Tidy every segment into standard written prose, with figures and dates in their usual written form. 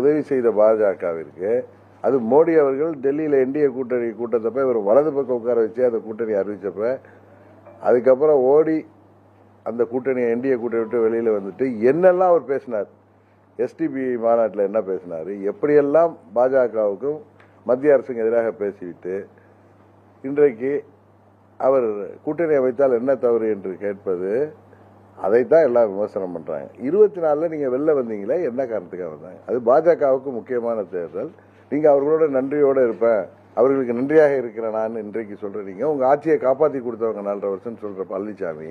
உதவி செய்த பாஜகவிற்கு அது மோடி அவர்கள் டெல்லியில் என்டிஏ கூட்டணி கூட்டத்தப்ப இவர் வலது பக்கம் உட்கார வச்சு அந்த கூட்டணி அறிவிச்சப்ப அதுக்கப்புறம் ஓடி அந்த கூட்டணி என்டிஏ கூட்டணி விட்டு வெளியில் வந்துட்டு என்னெல்லாம் அவர் பேசினார், எஸ்டிபி மாநாட்டில் என்ன பேசினார், எப்படியெல்லாம் பாஜகவுக்கும் மத்திய அரசுக்கு எதிராக பேசிவிட்டு இன்றைக்கு அவர் கூட்டணி அமைத்தால் என்ன தவறு என்று கேட்பது, அதைத்தான் எல்லாம் விமர்சனம் பண்றாங்க. 24 நீங்க வெளில வந்தீங்களே, என்ன காரணத்துக்காக வந்தாங்க? அது பாஜகவுக்கு முக்கியமான தேர்தல். நீங்க அவர்களோட நன்றியோட இருப்பேன், அவர்களுக்கு நன்றியாக இருக்கிறேன் நான் இன்றைக்கு சொல்றீங்க. உங்க ஆட்சியை காப்பாற்றி கொடுத்தவங்க 4.5 வருஷம் சொல்ற பழனிசாமி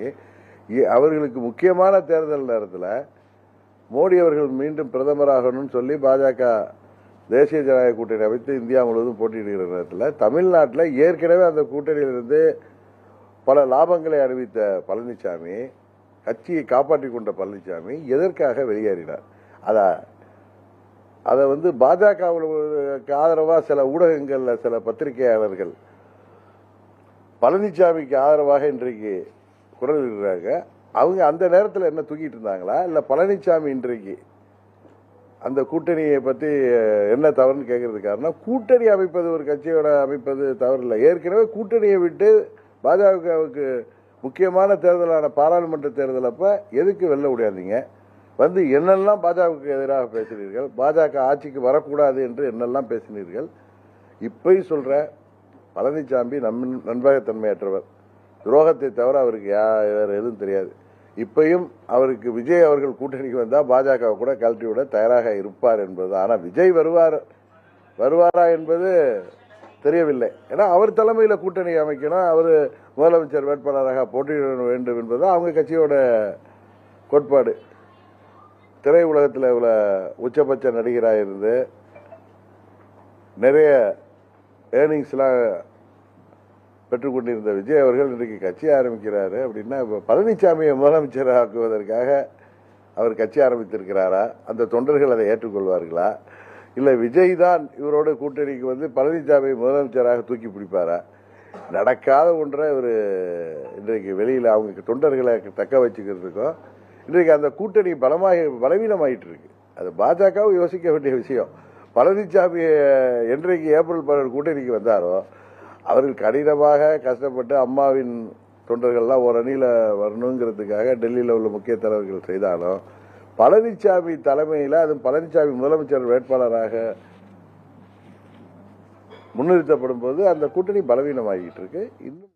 அவர்களுக்கு முக்கியமான தேர்தல் நேரத்தில் மோடி அவர்கள் மீண்டும் பிரதமராகணும்னு சொல்லி பாஜக தேசிய ஜனநாயக கூட்டணி அமைத்து இந்தியா முழுவதும் போட்டியிடுகிற நேரத்தில் தமிழ்நாட்டில் ஏற்கனவே அந்த கூட்டணியிலிருந்து பல லாபங்களை அறிவித்த பழனிசாமி, கட்சியை காப்பாற்றி கொண்ட பழனிசாமி எதற்காக வெளியேறினார்? அதை பாஜகவுக்கு ஆதரவாக சில ஊடகங்களில் சில பத்திரிகையாளர்கள் பழனிசாமிக்கு ஆதரவாக இன்றைக்கு குரல் இருக்கிறாங்க. அவங்க அந்த நேரத்தில் என்ன தூக்கிட்டு இருந்தாங்களா, இல்லை பழனிசாமி இன்றைக்கு அந்த கூட்டணியை பற்றி என்ன தவறுன்னு கேட்கறது காரணம், கூட்டணி அமைப்பது ஒரு கட்சியோட அமைப்பது தவறு இல்லை. ஏற்கனவே கூட்டணியை விட்டு பாஜகவுக்கு முக்கியமான தேர்தலான பாராளுமன்ற தேர்தல் அப்ப எதுக்கு வெளில ஓடியாந்தீங்க? வந்து என்னெல்லாம் பாஜகவுக்கு எதிராக பேசினீர்கள், பாஜக ஆட்சிக்கு வரக்கூடாது என்று என்னெல்லாம் பேசினீர்கள். இப்பயும் சொல்ற பழனிசாமி நண்பகத்தன்மையற்றவர், துரோகத்தை தவிர அவருக்கு வேற எதுவும் தெரியாது. இப்பயும் அவருக்கு விஜய் அவர்கள் கூட்டணிக்கு வந்தா பாஜக கூட கழட்டி விட தயாராக இருப்பார் என்பது. ஆனா விஜய் வருவாரா என்பது தெரியவில்லை. ஏன்னா அவர் தலைமையில் கூட்டணி அமைக்கணும், அவர் முதலமைச்சர் வேட்பாளராக போட்டியிட வேண்டும் என்பது அவங்க கட்சியோட கோட்பாடு. திரை உலகத்தில் இவ்வளவு உச்சபட்ச நடிகராக இருந்து நிறைய ஏர்னிங்ஸ்லாம் பெற்றுக்கொண்டிருந்த விஜய் அவர்கள் இன்றைக்கு கட்சி ஆரம்பிக்கிறாரு அப்படின்னா, பழனிசாமியை முதலமைச்சர் ஆக்குவதற்காக அவர் கட்சி ஆரம்பித்திருக்கிறாரா? அந்த தொண்டர்கள் அதை ஏற்றுக்கொள்வார்களா? இல்ல விஜய் தான் இவரோட கூட்டணிக்கு பழனிசாமி முதலமைச்சராக தூக்கி பிடிப்பாரா? நடக்காத ஒன்றை இவர் இன்றைக்கு வெளியில அவங்க தொண்டர்களை தக்க வச்சுக்கிறதுக்கும் இன்றைக்கு அந்த கூட்டணி பலவீனமாயிட்டு இருக்கு. அது பாஜகவும் யோசிக்க வேண்டிய விஷயம். பழனிசாமி என்றைக்கு ஏப்ரல் 12 கூட்டணிக்கு வந்தாரோ அவர்கள் கடினமாக கஷ்டப்பட்டு அம்மாவின் தொண்டர்கள்லாம் ஒரு அணியில வரணுங்கிறதுக்காக டெல்லியில் உள்ள முக்கிய தலைவர்கள் செய்தாலும் பழனிசாமி தலைமையில், அது பழனிசாமி முதலமைச்சர் வேட்பாளராக முன்னிறுத்தப்படும் போது அந்த கூட்டணி பலவீனமாகிட்டு இருக்கு. இன்னும்